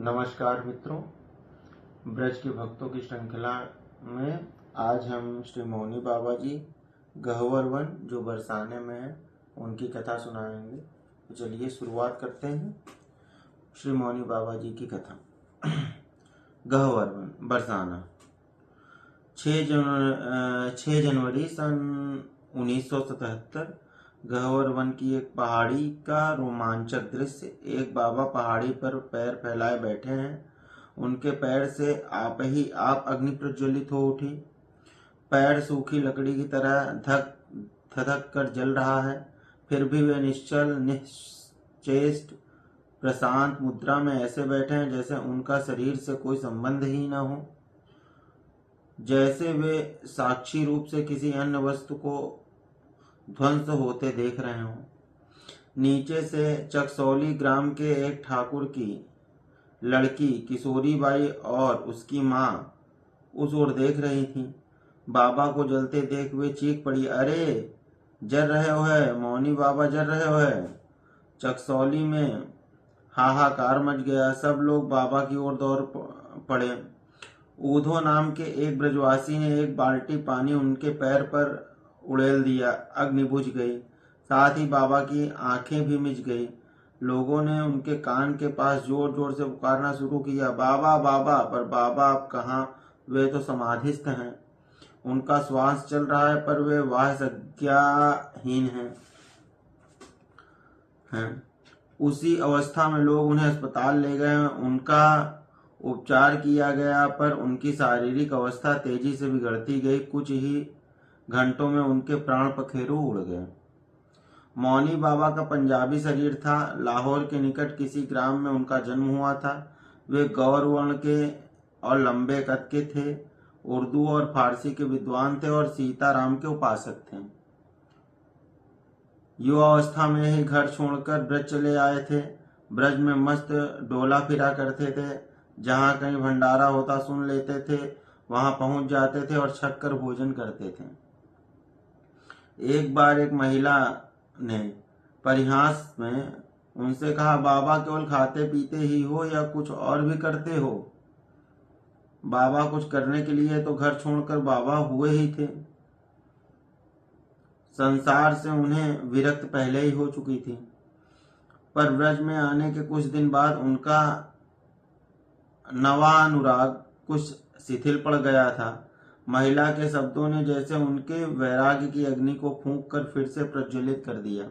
नमस्कार मित्रों, ब्रज के भक्तों की श्रृंखला में आज हम श्री मौनी बाबा जी गहवर वन जो बरसाने में है उनकी कथा सुनाएंगे। तो चलिए शुरुआत करते हैं श्री मौनी बाबा जी की कथा। गहवर वन बरसाना 6 जनवरी सन 1977 गहवर वन की एक पहाड़ी का रोमांचक दृश्य। एक बाबा पहाड़ी पर पैर फैलाए बैठे हैं। उनके पैर से आप ही आप अग्नि प्रज्वलित हो उठी। पैर सूखी लकड़ी की तरह धक धधक कर जल रहा है, फिर भी वे निश्चल निश्चेष्ट प्रशांत मुद्रा में ऐसे बैठे हैं जैसे उनका शरीर से कोई संबंध ही न हो, जैसे वे साक्षी रूप से किसी अन्य वस्तु को ध्वंस होते देख रहे हों। नीचे से चकसौली ग्राम के एक ठाकुर की लड़की किशोरी बाई और उसकी माँ उस ओर देख रही थी। बाबा को जलते देख वे चीख पड़ी, अरे जल रहे हो है मौनी बाबा, जल रहे हो है। चकसौली में हाहाकार मच गया। सब लोग बाबा की ओर दौड़ पड़े। ऊधो नाम के एक ब्रजवासी ने एक बाल्टी पानी उनके पैर पर उड़ेल दिया। अग्नि बुझ गई, साथ ही बाबा की आंखें भी मिच गई। लोगों ने उनके कान के पास जोर जोर से पुकारना शुरू किया, बाबा बाबा। पर बाबा अब कहाँ, वे तो समाधिस्थ हैं। उनका श्वास चल रहा है पर वे वाह संज्ञाहीन हैं। उसी अवस्था में लोग उन्हें अस्पताल ले गए। उनका उपचार किया गया पर उनकी शारीरिक अवस्था तेजी से बिगड़ती गई। कुछ ही घंटों में उनके प्राण पखेरु उड़ गए। मौनी बाबा का पंजाबी शरीर था। लाहौर के निकट किसी ग्राम में उनका जन्म हुआ था। वे गौर वर्ण के और लंबे कद के थे। उर्दू और फारसी के विद्वान थे और सीताराम के उपासक थे। युवावस्था में ही घर छोड़कर ब्रज चले आए थे। ब्रज में मस्त डोला फिरा करते थे। जहाँ कहीं भंडारा होता सुन लेते थे, वहां पहुंच जाते थे और छक कर भोजन करते थे। एक बार एक महिला ने परिहास में उनसे कहा, बाबा केवल खाते पीते ही हो या कुछ और भी करते हो? बाबा कुछ करने के लिए तो घर छोड़कर बाबा हुए ही थे। संसार से उन्हें विरक्त पहले ही हो चुकी थी। पर ब्रज में आने के कुछ दिन बाद उनका नवानुराग कुछ शिथिल पड़ गया था। महिला के शब्दों ने जैसे उनके वैराग्य की अग्नि को फूंक कर फिर से प्रज्वलित कर दिया।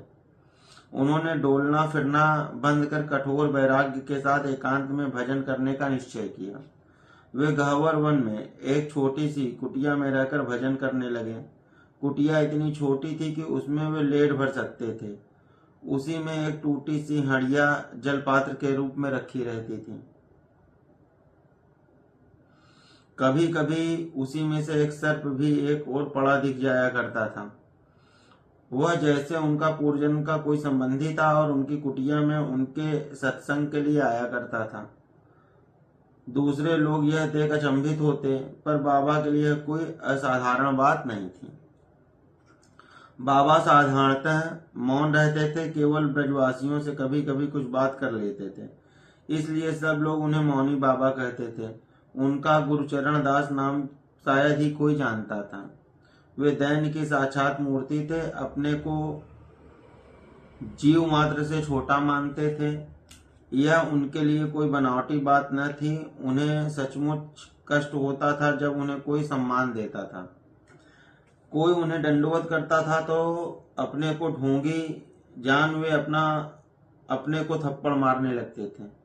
उन्होंने डोलना फिरना बंद कर कठोर वैराग्य के साथ एकांत में भजन करने का निश्चय किया। वे गहवर वन में एक छोटी सी कुटिया में रहकर भजन करने लगे। कुटिया इतनी छोटी थी कि उसमें वे लेट भर सकते थे। उसी में एक टूटी सी हड़िया जलपात्र के रूप में रखी रहती थी। कभी कभी उसी में से एक सर्प भी एक और पड़ा दिख जाया करता था। वह जैसे उनका पूर्वजन्म का कोई संबंधी था और उनकी कुटिया में उनके सत्संग के लिए आया करता था। दूसरे लोग यह देख अचंभित होते, पर बाबा के लिए कोई असाधारण बात नहीं थी। बाबा साधारणतः मौन रहते थे, केवल ब्रजवासियों से कभी कभी कुछ बात कर लेते थे। इसलिए सब लोग उन्हें मौनी बाबा कहते थे। उनका गुरुचरण दास नाम शायद ही कोई जानता था। वे दैन्य की साक्षात मूर्ति थे। अपने को जीव मात्र से छोटा मानते थे। यह उनके लिए कोई बनावटी बात न थी। उन्हें सचमुच कष्ट होता था जब उन्हें कोई सम्मान देता था। कोई उन्हें दंडवत करता था तो अपने को ढोंगी जान वे अपने को थप्पड़ मारने लगते थे।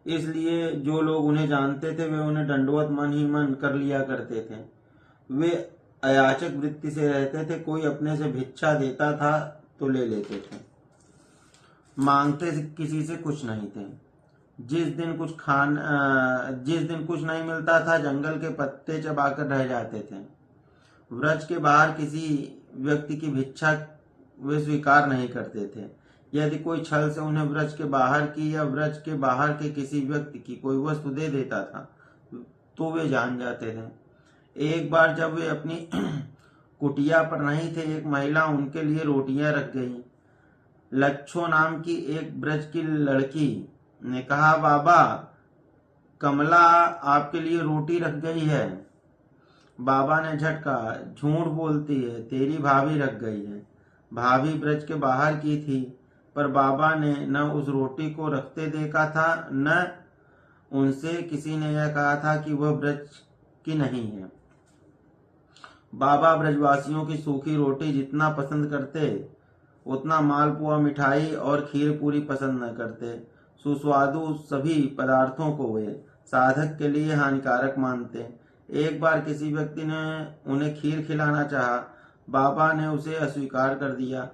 इसलिए जो लोग उन्हें जानते थे वे उन्हें दंडवत मन ही मन कर लिया करते थे। वे अयाचक वृत्ति से रहते थे। कोई अपने से भिक्षा देता था तो ले लेते थे, मांगते किसी से कुछ नहीं थे। जिस दिन कुछ नहीं मिलता था जंगल के पत्ते चबाकर रह जाते थे। व्रज के बाहर किसी व्यक्ति की भिक्षा वे स्वीकार नहीं करते थे। यदि कोई छल से उन्हें व्रज के बाहर की या व्रज के बाहर के किसी व्यक्ति की कोई वस्तु दे देता था तो वे जान जाते थे। एक बार जब वे अपनी कुटिया पर नहीं थे, एक महिला उनके लिए रोटियां रख गई। लच्छो नाम की एक ब्रज की लड़की ने कहा, बाबा कमला आपके लिए रोटी रख गई है। बाबा ने झट कहा, झूठ बोलती है, तेरी भाभी रख गई है। भाभी ब्रज के बाहर की थी, पर बाबा ने न उस रोटी को रखते देखा था, न उनसे किसी ने यह कहा था कि वह ब्रज की नहीं है। बाबा ब्रजवासियों की सूखी रोटी जितना पसंद करते, उतना मालपुआ, मिठाई और खीर पूरी पसंद न करते। सुस्वादु सभी पदार्थों को वे साधक के लिए हानिकारक मानते। एक बार किसी व्यक्ति ने उन्हें खीर खिलाना चाहा। बाबा ने उसे अस्वीकार कर दिया।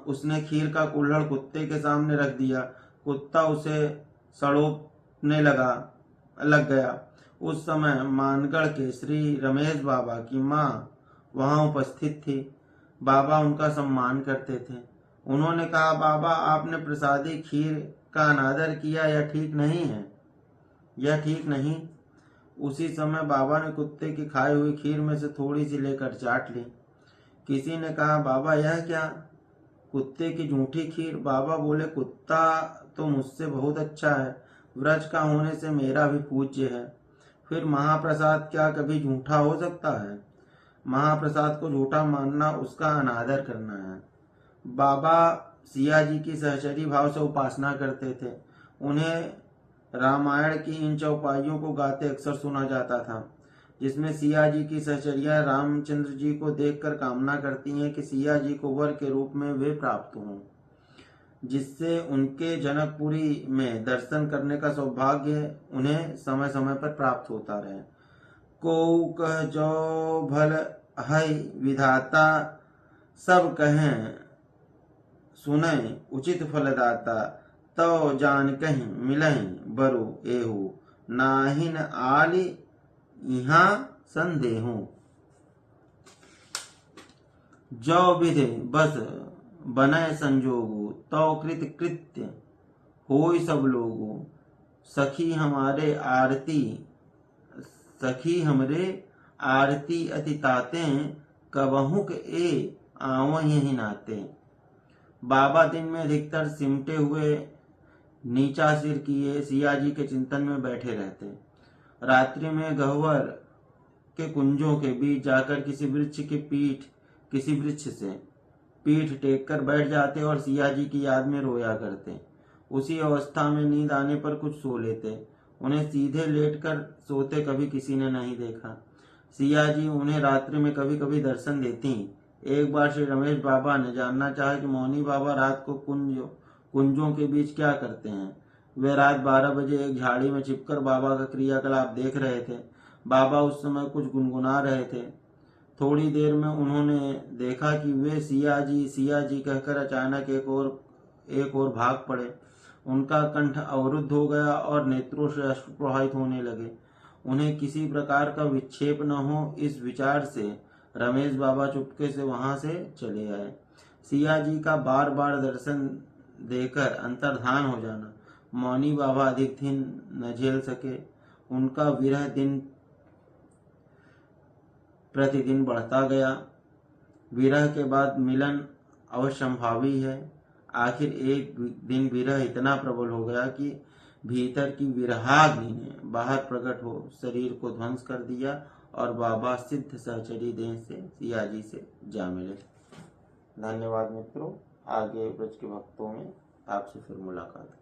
उसने खीर का कुल्हड़ कुत्ते के सामने रख दिया। कुत्ता उसे सड़ोपने लग गया। उस समय मानगढ़ के श्री रमेश बाबा की माँ वहां उपस्थित थी। बाबा उनका सम्मान करते थे। उन्होंने कहा, बाबा, आपने प्रसादी खीर का अनादर किया, यह ठीक नहीं है, यह ठीक नहीं। उसी समय बाबा ने कुत्ते की खाई हुई खीर में से थोड़ी सी लेकर चाट ली। किसी ने कहा, बाबा, यह क्या? कुत्ते की झूठी खीर। बाबा बोले, कुत्ता तो मुझसे बहुत अच्छा है, व्रज का होने से मेरा भी पूज्य है। फिर महाप्रसाद क्या कभी झूठा हो सकता है? महाप्रसाद को झूठा मानना उसका अनादर करना है। बाबा सिया जी की सहचरी भाव से उपासना करते थे। उन्हें रामायण की इन चौपाइयों को गाते अक्सर सुना जाता था, जिसमें सिया जी की सहचरियां रामचंद्र जी को देखकर कामना करती हैं कि सिया जी को वर के रूप में वे प्राप्त हों, जिससे उनके जनकपुरी में दर्शन करने का सौभाग्य उन्हें समय समय पर प्राप्त होता रहे। को कह जो भल है विधाता, सब कहें सुने उचित फलदाता। तो जान कहीं मिलहीं बरु एहू, नाहिन आली यहाँ संदेहू। जो विधि बस बनय संजोगु, तो कृत कृत्य होय सब लोगु। सखी हमरे आरती अति ताते, कबहुक ए आवहि ही नाते। बाबा दिन में अधिकतर सिमटे हुए नीचा सिर किए सिया जी के चिंतन में बैठे रहते। रात्रि में गह्वर के कुंजों के बीच जाकर किसी वृक्ष से पीठ टेक कर बैठ जाते और सिया जी की याद में रोया करते। उसी अवस्था में नींद आने पर कुछ सो लेते। उन्हें सीधे लेटकर सोते कभी किसी ने नहीं देखा। सिया जी उन्हें रात्रि में कभी कभी दर्शन देती। एक बार श्री रमेश बाबा ने जानना चाहा कि मौनी बाबा रात को कुंजों के बीच क्या करते हैं। वे रात 12 बजे एक झाड़ी में छिपकर बाबा का क्रियाकलाप देख रहे थे। बाबा उस समय कुछ गुनगुना रहे थे। थोड़ी देर में उन्होंने देखा कि वे सिया जी कहकर अचानक एक और भाग पड़े। उनका कंठ अवरुद्ध हो गया और नेत्रों से अश्रु प्रवाहित होने लगे। उन्हें किसी प्रकार का विक्षेप न हो, इस विचार से रमेश बाबा चुपके से वहां से चले आए। सिया जी का बार बार दर्शन देकर अंतर्धान हो जाना मौनी बाबा अधिक दिन न झेल सके। उनका विरह दिन प्रतिदिन बढ़ता गया। विरह के बाद मिलन अवश्यंभावी है। आखिर एक दिन विरह इतना प्रबल हो गया कि भीतर की विरहाग्नि ने बाहर प्रकट हो शरीर को ध्वंस कर दिया और बाबा सिद्ध सहचरी देह से सिया जी से जा मिले। धन्यवाद मित्रों। आगे ब्रज के भक्तों में आपसे फिर मुलाकात।